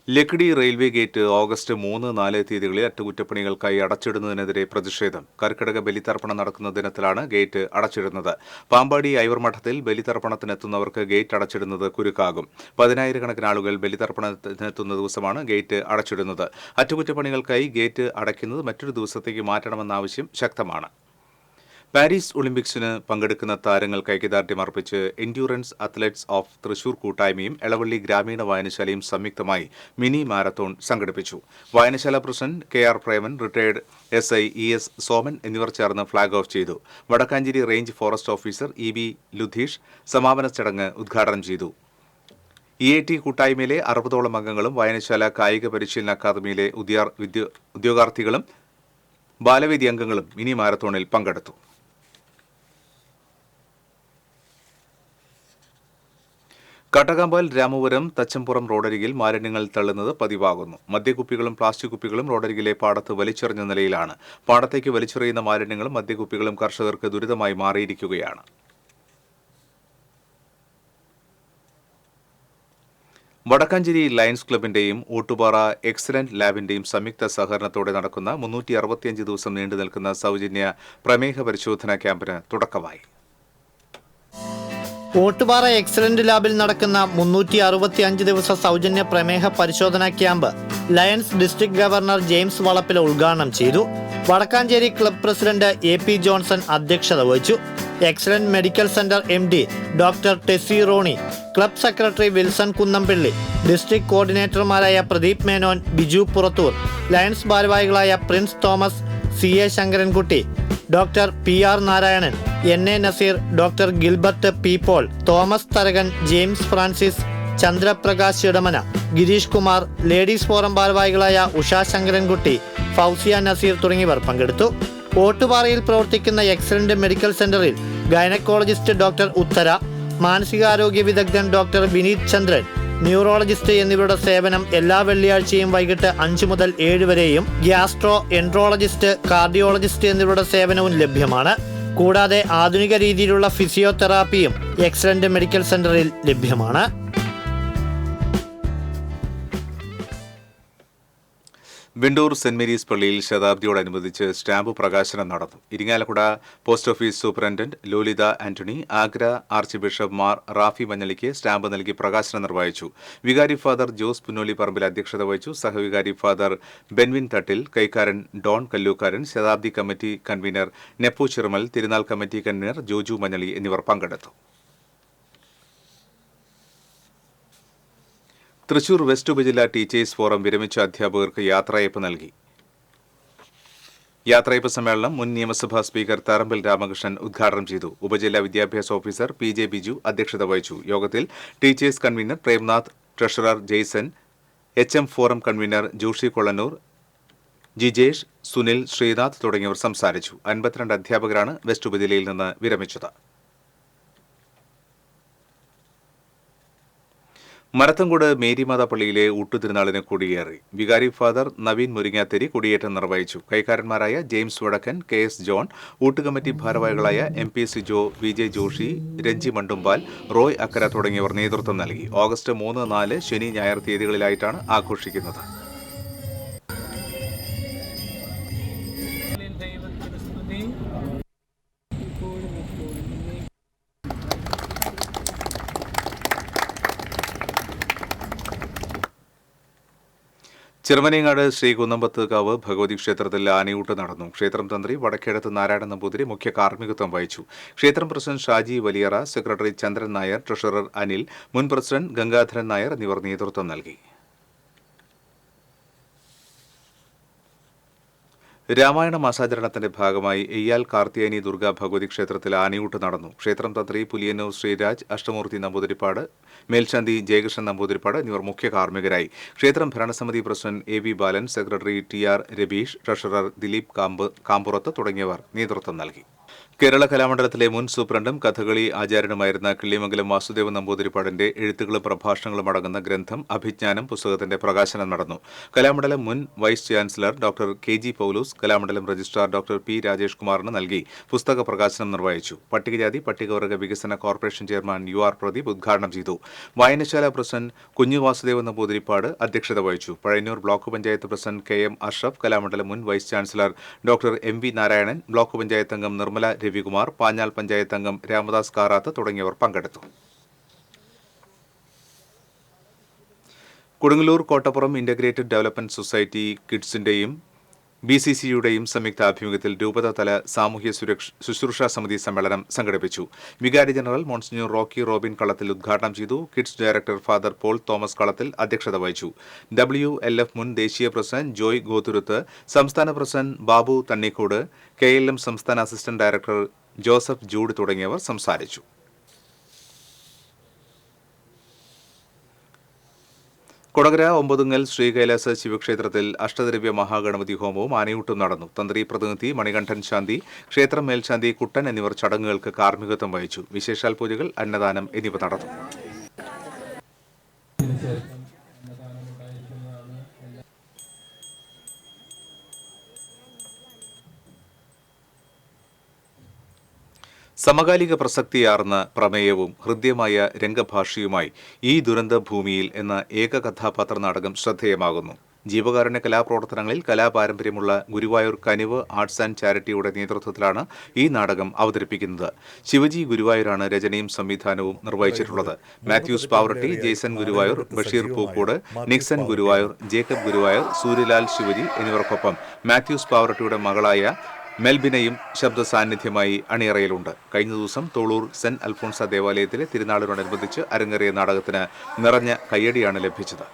ലക്കിടി റെയിൽവേ ഗേറ്റ് ഓഗസ്റ്റ് 3, 4 തീയതികളിൽ അറ്റകുറ്റപ്പണികൾക്കായി അടച്ചിടുന്നതിനെതിരെ പ്രതിഷേധം. കർക്കിടക ബലിതർപ്പണം നടക്കുന്ന ദിനത്തിലാണ് ഗേറ്റ് അടച്ചിടുന്നത്. പാമ്പാടി ഐവർമഠത്തിൽ ബലിതർപ്പണത്തിനെത്തുന്നവർക്ക് ഗേറ്റ് അടച്ചിടുന്നത് കുരുക്കാകും. 10,000-കണക്കിന് ആളുകൾ ബലിതർപ്പണത്തിനെത്തുന്ന ദിവസമാണ് ഗേറ്റ് അടച്ചിടുന്നത്. അറ്റകുറ്റപ്പണികൾക്കായി ഗേറ്റ് അടയ്ക്കുന്നത് മറ്റൊരു ദിവസത്തേക്ക് മാറ്റണമെന്ന ആവശ്യം ശക്തമാണ്. പാരീസ് ഒളിമ്പിക്സിന് പങ്കെടുക്കുന്ന താരങ്ങൾക്ക് ഐക്യദാർഢ്യം അർപ്പിച്ച് എൻഡ്യൂറൻസ് അത്ലറ്റ്സ് ഓഫ് തൃശൂർ കൂട്ടായ്മയും എളവള്ളി ഗ്രാമീണ വായനശാലയും സംയുക്തമായി മിനി മാരത്തോൺ സംഘടിപ്പിച്ചു. വായനശാല president KR Preman, retired SI ES Soman എന്നിവർ ചേർന്ന് ഫ്ളാഗ് ഓഫ് ചെയ്തു. Wadakkanchery range forest officer EB Ludheesh സമാപന ചടങ്ങ് ഉദ്ഘാടനം ചെയ്തു. EAT കൂട്ടായ്മയിലെ 60ഓളം അംഗങ്ങളും വായനശാല കായിക പരിശീലന അക്കാദമിയിലെ ഉദ്യോഗാർത്ഥികളും ബാലവേദി അംഗങ്ങളും മിനി മാരത്തോണിൽ പങ്കെടുത്തു. കട്ടകാമ്പാൽ രാമപുരം തച്ചമ്പുറം റോഡരികിൽ മാലിന്യങ്ങൾ തള്ളുന്നത് പതിവാകുന്നു. മദ്യക്കുപ്പികളും പ്ലാസ്റ്റിക് കുപ്പികളും റോഡരികിലെ പാടത്ത് വലിച്ചെറിഞ്ഞ നിലയിലാണ്. പാടത്തേക്ക് വലിച്ചെറിയുന്ന മാലിന്യങ്ങളും മദ്യക്കുപ്പികളും കർഷകർക്ക് ദുരിതമായി മാറിയിരിക്കുകയാണ്. വടക്കാഞ്ചേരി ലയൺസ് ക്ലബിന്റെയും ഊട്ടുപാറ എക്സലന്റ് ലാബിന്റെയും സംയുക്ത സഹകരണത്തോടെ നടക്കുന്ന 365 ദിവസം നീണ്ടു നിൽക്കുന്ന സൗജന്യ പ്രമേഹ പരിശോധനാ ക്യാമ്പിന് തുടക്കമായി. ഊട്ടുപാറ എക്സലന്റ് ലാബിൽ നടക്കുന്ന 365 ദിവസ സൗജന്യ പ്രമേഹ പരിശോധനാ camp Lions district governor James Valappil ഉദ്ഘാടനം ചെയ്തു. Wadakkanchery club president AP Johnson അധ്യക്ഷത വഹിച്ചു. Excellent medical centre MD doctor Tessy Roni, club secretary Wilson Kunnampally, district കോർഡിനേറ്റർമാരായ പ്രദീപ് മേനോൻ, ബിജു പുറത്തൂർ, ലയൺസ് ഭാരവാഹികളായ Prince Thomas, CA Sankarankutty, doctor PR Narayanan, NA Nazeer, doctor Gilbert P Paul, Thomas Tharakan, James Francis, Chandraprakash Edamana, Gireesh Kumar, ladies forum ഭാരവാഹികളായ ഉഷ ശങ്കരൻകുട്ടി, ഫൗസിയ നസീർ തുടങ്ങിയവർ പങ്കെടുത്തു. ഓട്ടുപാറയിൽ പ്രവർത്തിക്കുന്ന എക്സലന്റ് മെഡിക്കൽ സെന്ററിൽ ഗൈനക്കോളജിസ്റ്റ് ഡോക്ടർ ഉത്തര, മാനസികാരോഗ്യ വിദഗ്ധൻ ഡോക്ടർ വിനീത് ചന്ദ്രൻ, ന്യൂറോളജിസ്റ്റ് എന്നിവരുടെ സേവനം എല്ലാ വെള്ളിയാഴ്ചയും വൈകിട്ട് 5 മുതൽ 7 വരെയും ഗ്യാസ്ട്രോ എൻട്രോളജിസ്റ്റ്, കാർഡിയോളജിസ്റ്റ് എന്നിവരുടെ സേവനവും ലഭ്യമാണ്. കൂടാതെ ആധുനിക രീതിയിലുള്ള ഫിസിയോതെറാപ്പിയും എക്സലന്റ് മെഡിക്കൽ സെന്ററിൽ ലഭ്യമാണ്. വിണ്ടൂർ സെന്റ് മേരീസ് പള്ളിയിൽ ശതാബ്ദിയോടനുബന്ധിച്ച് സ്റ്റാമ്പ് പ്രകാശനം നടന്നു. Irinjalakuda post office superintendent Lolitha Antony, Agra archbishop Mar Raphy മഞ്ഞളിക്ക് സ്റ്റാമ്പ് നൽകി പ്രകാശനം നിർവഹിച്ചു. വികാരി ഫാദർ ജോസ് പുന്നോലി പറമ്പിൽ അധ്യക്ഷത വഹിച്ചു. സഹവികാരി ഫാദർ ബെൻവിൻ തട്ടിൽ, കൈക്കാരൻ ഡോൺ കല്ലൂക്കാരൻ, ശതാബ്ദി കമ്മിറ്റി കൺവീനർ നെപ്പു ചിറമൽ, തിരുനാൾ കമ്മിറ്റി കൺവീനർ ജോജു മഞ്ഞളി എന്നിവർ പങ്കെടുത്തു. തൃശൂർ വെസ്റ്റ് ഉപജില്ല ടീച്ചേഴ്സ് ഫോറം വിരമിച്ച അധ്യാപകർക്ക് യാത്രയയപ്പ് നൽകി. യാത്രയയപ്പ് സമ്മേളനം മുൻ നിയമസഭാ സ്പീക്കർ തറമ്പിൽ രാമകൃഷ്ണൻ ഉദ്ഘാടനം ചെയ്തു. ഉപജില്ലാ വിദ്യാഭ്യാസ ഓഫീസർ PJ ബിജു അധ്യക്ഷത വഹിച്ചു. യോഗത്തിൽ teachers convener Premnath, treasurer Jaison, HM forum convener Joshi Kollannur, Jijesh, Sunil, Sreenath തുടങ്ങിയവർ സംസാരിച്ചു. 52 അധ്യാപകരാണ് വെസ്റ്റ് ഉപജില്ലയിൽ നിന്ന് വിരമിച്ചത്. മരത്തങ്കോട് മേരിമാത പള്ളിയിലെ ഊട്ടുതിരുനാളിന് കൊടിയേറി. വികാരി ഫാദർ നവീൻ മുരിങ്ങാത്തേരി കൊടിയേറ്റം നിർവഹിച്ചു. കൈക്കാരന്മാരായ ജെയിംസ് വടക്കൻ, KS ജോൺ, ഊട്ടുകമ്മിറ്റി ഭാരവാഹികളായ MP സിജോ, VJ ജോഷി, രഞ്ജി മണ്ടുമ്പാൽ, റോയ് അക്കര തുടങ്ങിയവർ നേതൃത്വം നൽകി. ഓഗസ്റ്റ് 3, 4, ശനി, ഞായർ തീയതികളിലായിട്ടാണ് ആഘോഷിക്കുന്നത്. ചെറുമനേങ്ങാട് ശ്രീ കുന്നമ്പത്തുകാവ് ഭഗവതി ക്ഷേത്രത്തിൽ ആനയൂട്ട് നടന്നു. ക്ഷേത്രം തന്ത്രി വടക്കേടത്ത് നാരായണൻ നമ്പൂതിരി മുഖ്യ കാർമ്മികത്വം വഹിച്ചു. ക്ഷേത്രം പ്രസിഡന്റ് ഷാജി വലിയറ, സെക്രട്ടറി ചന്ദ്രൻ നായർ, ട്രഷറർ അനിൽ, മുൻ പ്രസിഡന്റ് ഗംഗാധരൻ നായർ എന്നിവർ നേതൃത്വം നൽകി. രാമായണ മാസാചരണത്തിന്റെ ഭാഗമായി എയ്യാൽ കാർത്തിയാനി ദുർഗാ ഭഗവതി ക്ഷേത്രത്തിൽ ആനയൂട്ട് നടന്നു. ക്ഷേത്രം തന്ത്രി പുലിയന്നൂർ ശ്രീരാജ്, അഷ്ടമൂർത്തി നമ്പൂതിരിപ്പാട്, മേൽശാന്തി ജയകൃഷ്ണൻ നമ്പൂതിരിപ്പാട് എന്നിവർ മുഖ്യ കാർമ്മികരായി. ക്ഷേത്രം ഭരണസമിതി president AV Balan, secretary TR Rabeesh, treasurer Dileep Kampurath തുടങ്ങിയവർ നേതൃത്വം നൽകി. കേരള കലാമണ്ഡലത്തിലെ മുൻ സൂപ്രണ്ടും കഥകളി ആചാര്യനുമായിരുന്ന കിള്ളിമംഗലം വാസുദേവ നമ്പൂതിരിപ്പാടിന്റെ എഴുത്തുകളും പ്രഭാഷണങ്ങളും അടങ്ങുന്ന ഗ്രന്ഥം അഭിജ്ഞാനം പുസ്തകത്തിന്റെ പ്രകാശനം നടന്നു. കലാമണ്ഡലം മുൻ vice chancellor doctor KG Paulose Kalamandalam registrar doctor P Rajesh കുമാറിന് നൽകി പുസ്തക പ്രകാശനം നിർവഹിച്ചു. പട്ടികജാതി പട്ടികവർഗ വികസന കോർപ്പറേഷൻ ചെയർമാൻ UR പ്രദീപ് ഉദ്ഘാടനം ചെയ്തു. വായനശാല പ്രസിഡന്റ് കുഞ്ഞു വാസുദേവ നമ്പൂതിരിപ്പാട് അധ്യക്ഷത വഹിച്ചു. Pazhayannur block panchayat president KM Ashraf, Kalamandalam മുൻ vice chancellor doctor MV Narayanan, block panchayat അംഗം നിർമ്മല രവികുമാർ, പാഞ്ഞാൽ പഞ്ചായത്ത് അംഗം രാമദാസ് കാറാത്ത് തുടങ്ങിയവർ പങ്കെടുത്തു. Kodungallur Kottappuram integrated development society കിഡ്സിന്റെയും BCCയുടെയും സംയുക്ത ആഭിമുഖ്യത്തിൽ രൂപതാതല സാമൂഹ്യ ശുശ്രൂഷാ സമിതി സമ്മേളനം സംഘടിപ്പിച്ചു. വികാരി general Monsignor Rocky Robin Kalathil ഉദ്ഘാടനം ചെയ്തു. Kids director father Paul Thomas Kalathil അധ്യക്ഷത വഹിച്ചു. WLF മുൻ ദേശീയ പ്രസിഡന്റ് ജോയ് ഗോതുരുത്ത്, സംസ്ഥാന പ്രസിഡന്റ് ബാബു തണ്ണിക്കോട്, KLM സംസ്ഥാന അസിസ്റ്റന്റ് ഡയറക്ടർ ജോസഫ് ജൂഡ് തുടങ്ങിയവർ സംസാരിച്ചു. കൊടകര ഒമ്പതുങ്ങൽ ശ്രീകൈലാസ ശിവക്ഷേത്രത്തിൽ അഷ്ടദ്രവ്യ മഹാഗണപതി ഹോമവും ആനയൂട്ടും നടന്നു. തന്ത്രി പ്രതിനിധി മണികണ്ഠൻ ശാന്തി, ക്ഷേത്രം മേൽശാന്തി കുട്ടൻ എന്നിവർ ചടങ്ങുകൾക്ക് കാർമ്മികത്വം വഹിച്ചു. വിശേഷാൽ പൂജകൾ, അന്നദാനം എന്നിവ നടന്നു. സമകാലിക പ്രസക്തിയാർന്ന പ്രമേയവും ഹൃദ്യമായ രംഗഭാഷയുമായി ഈ ദുരന്ത ഭൂമിയിൽ എന്ന ഏകകഥാപാത്ര നാടകം ശ്രദ്ധേയമാകുന്നു. ജീവകാരുണ്യ കലാപ്രവർത്തനങ്ങളിൽ കലാപാരമ്പര്യമുള്ള ഗുരുവായൂർ കനിവ് ആർട്സ് ആൻഡ് ചാരിറ്റിയുടെ നേതൃത്വത്തിലാണ് ഈ നാടകം അവതരിപ്പിക്കുന്നത്. ശിവജി ഗുരുവായൂരാണ് രചനയും സംവിധാനവും നിർവഹിച്ചിട്ടുള്ളത്. Mathews Pavaratty, Jaison Guruvayur, Basheer Pookode, Nixon Guruvayur, Jacob Guruvayur, Suryalal Sivaji എന്നിവർക്കൊപ്പം മാത്യൂസ് പാവറട്ടിയുടെ മകളായ മെൽബിനയും ശബ്ദ സാന്നിധ്യമായി അണിയറയിലുണ്ട്. കഴിഞ്ഞ ദിവസം തോളൂർ സെന്റ് അൽഫോൺസ ദേവാലയത്തിലെ തിരുനാളിനോടനുബന്ധിച്ച് അരങ്ങേറിയ നാടകത്തിന് നിറഞ്ഞ കയ്യടിയാണ് ലഭിച്ചത്.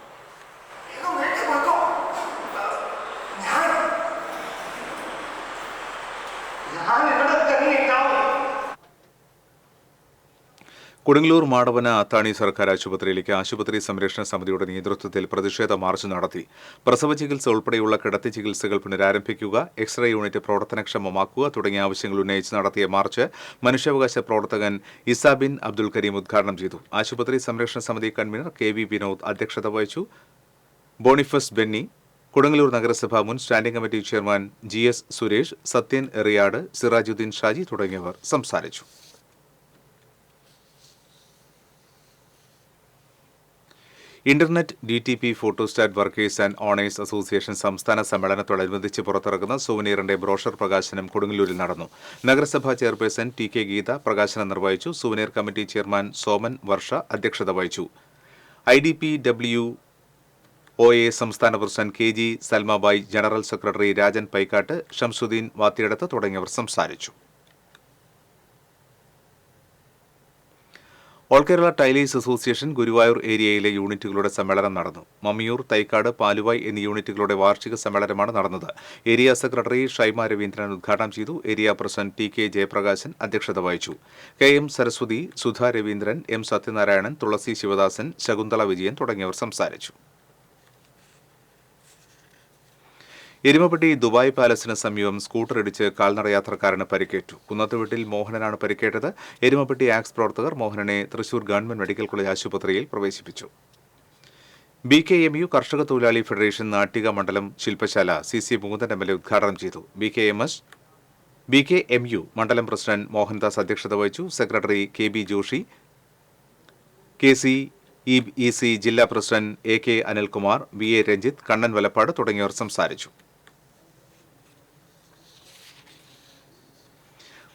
കൊടുങ്ങല്ലൂർ മാടവന അത്താണി സർക്കാർ ആശുപത്രിയിലേക്ക് ആശുപത്രി സംരക്ഷണ സമിതിയുടെ നേതൃത്വത്തിൽ പ്രതിഷേധ മാർച്ച് നടത്തി. പ്രസവ ചികിത്സ ഉൾപ്പെടെയുള്ള കിടത്തി ചികിത്സകൾ പുനരാരംഭിക്കുക, എക്സ്റേ യൂണിറ്റ് പ്രവർത്തനക്ഷമമാക്കുക തുടങ്ങിയ ആവശ്യങ്ങൾ ഉന്നയിച്ച് നടത്തിയ മാർച്ച് മനുഷ്യാവകാശ പ്രവർത്തകൻ ഇസാബിൻ അബ്ദുൽ കരീം ഉദ്ഘാടനം ചെയ്തു. ആശുപത്രി സംരക്ഷണ സമിതി കൺവീനർ KV വിനോദ് അധ്യക്ഷത വഹിച്ചു. ബോണിഫസ് ബെന്നി, കൊടുങ്ങല്ലൂർ നഗരസഭ മുൻ standing committee chairman GS Suresh, Sathyan Eriyad, Sirajuddin Shaji തുടങ്ങിയവർ സംസാരിച്ചു. Internet DTP photostat workers and owners association സംസ്ഥാന സമ്മേളനത്തോടനുബന്ധിച്ച് പുറത്തിറക്കുന്ന സുവനീറിന്റെ ബ്രോഷർ പ്രകാശനം കൊടുങ്ങല്ലൂരിൽ നടന്നു. നഗരസഭാ ചെയർപേഴ്സൺ TK ഗീത പ്രകാശനം നിർവഹിച്ചു. Souvenir committee chairman Soman Varsha അധ്യക്ഷത വഹിച്ചു. IDPWOA സംസ്ഥാന president KG Salmabai, general secretary Rajan Paikkattu, Shamsuddin Vathiyadath തുടങ്ങിയവർ സംസാരിച്ചു. All Kerala tailors association Guruvayur ഏരിയയിലെ യൂണിറ്റുകളുടെ സമ്മേളനം നടന്നു. മമ്മിയൂർ, തൈക്കാട്, പാലുവായ് എന്നീ യൂണിറ്റുകളുടെ വാർഷിക സമ്മേളനമാണ് നടന്നത്. ഏരിയ സെക്രട്ടറി ഷൈമ രവീന്ദ്രൻ ഉദ്ഘാടനം ചെയ്തു. ഏരിയ പ്രസിഡന്റ് TK ജയപ്രകാശൻ അധ്യക്ഷത വഹിച്ചു. KM സരസ്വതി, സുധാ രവീന്ദ്രൻ, M സത്യനാരായണൻ, തുളസി ശിവദാസൻ, ശകുന്തള വിജയൻ തുടങ്ങിയവർ സംസാരിച്ചു. എരുമപ്പെട്ടി ദുബായ് പാലസിന് സമീപം സ്കൂട്ടർ ഇടിച്ച് കാൽനട യാത്രക്കാരന് പരിക്കേറ്റു. കുന്നത്തുവീട്ടിൽ മോഹനനാണ് പരിക്കേറ്റത്. എരുമപ്പെട്ടി ആക്സ് പ്രവർത്തകർ മോഹനനെ തൃശൂർ ഗവൺമെന്റ് മെഡിക്കൽ കോളേജ് ആശുപത്രിയിൽ പ്രവേശിപ്പിച്ചു. BKMU കർഷക തൊഴിലാളി ഫെഡറേഷൻ നാട്ടിക മണ്ഡലം ശില്പശാല CC മുകുന്ദൻ MLA ഉദ്ഘാടനം ചെയ്തു. BKMU മണ്ഡലം പ്രസിഡന്റ് മോഹൻദാസ് അധ്യക്ഷത വഹിച്ചു. സെക്രട്ടറി KB ജോഷി, KCEC ജില്ലാ president AK Anilkumar, VA Ranjith, Kannan Valappad തുടങ്ങിയവർ സംസാരിച്ചു.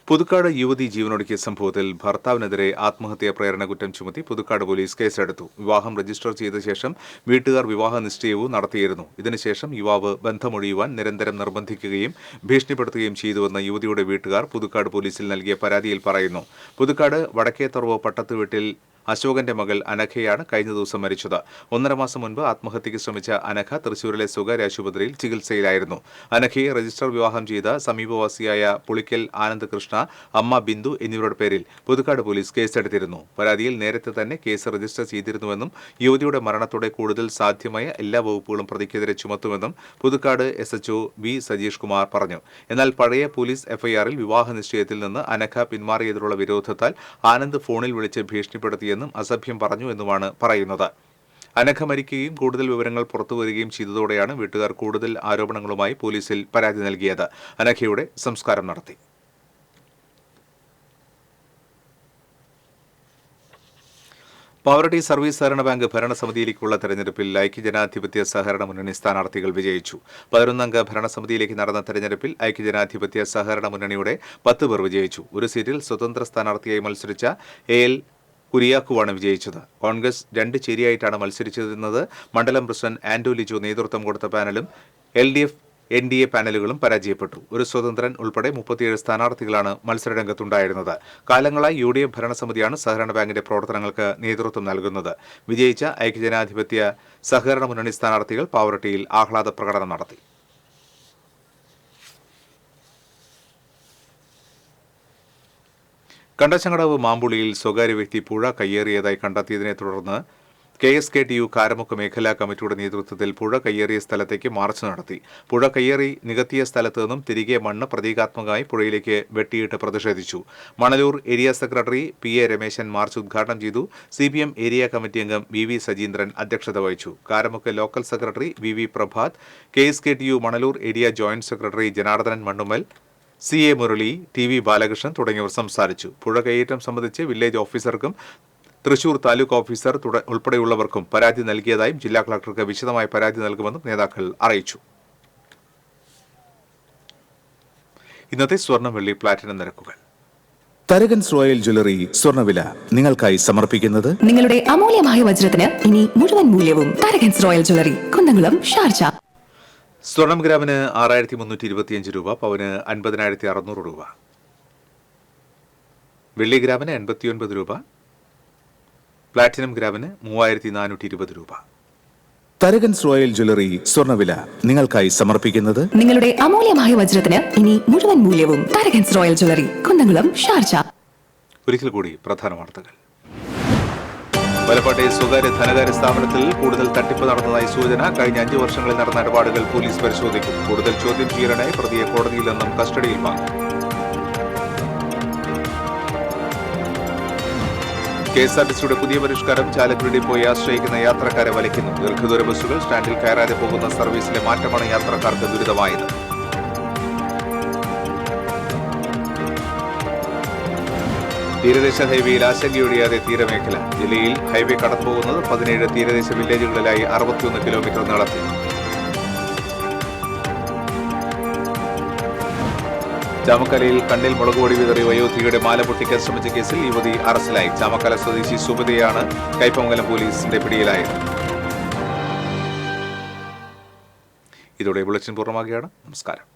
പുതുക്കാട് യുവതി ജീവനൊടുക്കിയ സംഭവത്തിൽ ഭർത്താവിനെതിരെ ആത്മഹത്യാ പ്രേരണ കുറ്റം ചുമത്തി പുതുക്കാട് പോലീസ് കേസെടുത്തു. വിവാഹം രജിസ്റ്റർ ചെയ്ത ശേഷം വീട്ടുകാർ വിവാഹ നിശ്ചയവും നടത്തിയിരുന്നു. ഇതിനുശേഷം യുവാവ് ബന്ധമൊഴിയുവാൻ നിരന്തരം നിർബന്ധിക്കുകയും ഭീഷണിപ്പെടുത്തുകയും ചെയ്തുവെന്ന് യുവതിയുടെ വീട്ടുകാർ പുതുക്കാട് പോലീസിൽ നൽകിയ പരാതിയിൽ പറയുന്നു. പുതുക്കാട് വടക്കേത്തറവ് പട്ടത്തുവീട്ടിൽ അശോകന്റെ മകൾ അനഘയാണ് കഴിഞ്ഞ ദിവസം മരിച്ചത്. 1.5 മാസം മുൻപ് ആത്മഹത്യയ്ക്ക് ശ്രമിച്ച അനഘ തൃശൂരിലെ സ്വകാര്യ ആശുപത്രിയിൽ ചികിത്സയിലായിരുന്നു. അനഘയെ രജിസ്റ്റർ വിവാഹം ചെയ്ത സമീപവാസിയായ പുളിക്കൽ ആനന്ദ് കൃഷ്ണ, അമ്മ ബിന്ദു എന്നിവരുടെ പേരിൽ പുതുക്കാട് പോലീസ് കേസെടുത്തിരുന്നു. പരാതിയിൽ നേരത്തെ തന്നെ കേസ് രജിസ്റ്റർ ചെയ്തിരുന്നുവെന്നും യുവതിയുടെ മരണത്തോടെ കൂടുതൽ സാധ്യമായ എല്ലാ വകുപ്പുകളും പ്രതിക്കെതിരെ ചുമത്തുമെന്നും പുതുക്കാട് SHO B സജീഷ് കുമാർ പറഞ്ഞു. എന്നാൽ പഴയ പോലീസ് FIRൽ വിവാഹ നിശ്ചയത്തിൽ നിന്ന് അനഘ പിന്മാറിയതിലുള്ള വിരോധത്താൽ ആനന്ദ് ഫോണിൽ വിളിച്ച് ഭീഷണിപ്പെടുത്തി എന്നും അസഭ്യം പറഞ്ഞു എന്നുമാണ് പറയുന്നത്. അനഘ മരിക്കുകയും കൂടുതൽ വിവരങ്ങൾ പുറത്തുവരികയും ചെയ്തതോടെയാണ് വീട്ടുകാർ കൂടുതൽ ആരോപണങ്ങളുമായി പോലീസിൽ പരാതി നൽകിയത്. അനഘയുടെ സംസ്കാരം നടത്തി. പാവറട്ടി സർവീസ് സഹകരണ ബാങ്ക് ഭരണസമിതിയിലേക്കുള്ള തെരഞ്ഞെടുപ്പിൽ ഐക്യജനാധിപത്യ സഹകരണ മുന്നണി സ്ഥാനാർത്ഥികൾ വിജയിച്ചു. 11-അംഗ ഭരണസമിതിയിലേക്ക് നടന്ന തെരഞ്ഞെടുപ്പിൽ ഐക്യജനാധിപത്യ സഹകരണ മുന്നണിയുടെ 10 പേർ വിജയിച്ചു. ഒരു സീറ്റിൽ സ്വതന്ത്ര സ്ഥാനാർത്ഥിയായി മത്സരിച്ച AL കുരിയാക്കുവാണ് വിജയിച്ചത്. കോൺഗ്രസ് 2 ചേരിയായിട്ടാണ് മത്സരിച്ചിരുന്നത്. മണ്ഡലം പ്രസിഡന്റ് ആന്റോ ലിജോ നേതൃത്വം കൊടുത്ത പാനലും LDF NDA പാനലുകളും പരാജയപ്പെട്ടു. ഒരു സ്വതന്ത്രൻ ഉൾപ്പെടെ 37 സ്ഥാനാർത്ഥികളാണ് മത്സരരംഗത്തുണ്ടായിരുന്നത്. കാലങ്ങളായി UDF ഭരണസമിതിയാണ് സഹകരണ ബാങ്കിന്റെ പ്രവർത്തനങ്ങൾക്ക് നേതൃത്വം നൽകുന്നത്. വിജയിച്ച ഐക്യജനാധിപത്യ സഹകരണ മുന്നണി സ്ഥാനാർത്ഥികൾ പാവറട്ടിയിൽ ആഹ്ലാദ പ്രകടനം നടത്തി. കണ്ടച്ചങ്കടവ് മാമ്പുളിയിൽ സ്വകാര്യ വ്യക്തി പുഴ കയ്യേറിയതായി കണ്ടെത്തിയതിനെ തുടർന്ന് KSKTU കാരമുക്ക് മേഖലാ കമ്മിറ്റിയുടെ നേതൃത്വത്തിൽ പുഴ കയ്യേറിയ സ്ഥലത്തേക്ക് മാർച്ച് നടത്തി. പുഴ കയ്യേറി നികത്തിയ സ്ഥലത്ത് നിന്നും തിരികെ മണ്ണ് പ്രതീകാത്മകമായി പുഴയിലേക്ക് വെട്ടിയിട്ട് പ്രതിഷേധിച്ചു. Manalur area secretary PA Rameshan march ഉദ്ഘാടനം ചെയ്തു. CPM ഏരിയ കമ്മിറ്റി അംഗം VV സജീന്ദ്രൻ അധ്യക്ഷത വഹിച്ചു. Karamukku local secretary VV Prabhath, KSKTU Manalur area joint secretary Janardhanan Mannumal, CA Murali, TV Balakrishnan തുടങ്ങിയവർ സംസാരിച്ചു. പുഴ കയ്യേറ്റം സംബന്ധിച്ച് വില്ലേജ് ഓഫീസർക്കും തൃശൂർ താലൂക്ക് ഓഫീസർ ഉൾപ്പെടെയുള്ളവർക്കും പരാതി നൽകിയതായും ജില്ലാ കളക്ടർക്ക് വിശദമായ പരാതി നൽകുമെന്നും നേതാക്കൾ അറിയിച്ചു. ഇന്നത്തെ സ്വർണം വെള്ളി പ്ലാറ്റിനം നിരക്കുകൾ. തരകൻസ് റോയൽ ജ്വല്ലറി സ്വർണ്ണവില നിങ്ങൾക്കായി സമർപ്പിക്കുന്നത് നിങ്ങളുടെ അമൂല്യമായ വജ്രത്തിന് ഇനി മുഴുവൻ മൂല്യവും Tharakans royal jewellery, Kunnamkulam, Sharjah. സ്വർണം ഗ്രാമിന് 6325 രൂപ, പവന് 50,600 രൂപ, വെള്ളി ഗ്രാമിന് 89 രൂപ, പ്ലാറ്റിനം ഗ്രാമിന് 3420 രൂപ. തരകൻസ് റോയൽ ജ്വല്ലറി സ്വർണ്ണവില നിങ്ങൾക്കായി സമർപ്പിക്കുന്നത് നിങ്ങളുടെ അമൂല്യമായ വജ്രത്തിന് ഇനി മുഴുവൻ മൂല്യവും Tharakans royal jewellery, Kunnamkulam, Sharjah. ഒരിക്കൽ കൂടി പ്രധാന വാർത്തകൾ. വലപ്പാട്ടെ സ്വകാര്യ ധനകാര്യ സ്ഥാപനത്തിൽ കൂടുതൽ തട്ടിപ്പ് നടന്നതായി സൂചന. കഴിഞ്ഞ 5 വർഷങ്ങളിൽ നടന്ന ഇടപാടുകൾ പോലീസ് പരിശോധിക്കും. കൂടുതൽ ചോദ്യം ചെയ്യലിനായി പ്രതിയെ കോടതിയിൽ നിന്നും കസ്റ്റഡിയിൽ വാങ്ങും. KSRTCയുടെ പുതിയ പരിഷ്കാരം ചാലക്കുടി ഡിപ്പോയെ ആശ്രയിക്കുന്ന യാത്രക്കാരെ വലയ്ക്കുന്നു. ദീർഘദൂര ബസ്സുകൾ സ്റ്റാൻഡിൽ കയറാതെ പോകുന്ന സർവീസിലെ മാറ്റമാണ് യാത്രക്കാർക്ക് ദുരിതമായത്. തീരദേശ ഹൈവേയിൽ ആശങ്കയൊഴിയാതെ തീരമേഖല. ജില്ലയിൽ ഹൈവേ കടന്നുപോകുന്നത് 17 തീരദേശ വില്ലേജുകളിലായി 61 കിലോമീറ്റർ നീളത്തിൽ. ചാമക്കലയിൽ കണ്ണിൽ മുളകുപൊടി വിതറി വയോധികയുടെ മാല പൊട്ടിക്കാൻ ശ്രമിച്ച കേസിൽ യുവതി അറസ്റ്റിലായി. ചാമക്കല സ്വദേശി സുബിതയാണ് കൈപ്പമംഗലം പോലീസിന്റെ പിടിയിലായത്. ഇതോടെ ബുള്ളറ്റിൻ പൂർണ്ണമാകുകയാണ്. നമസ്കാരം.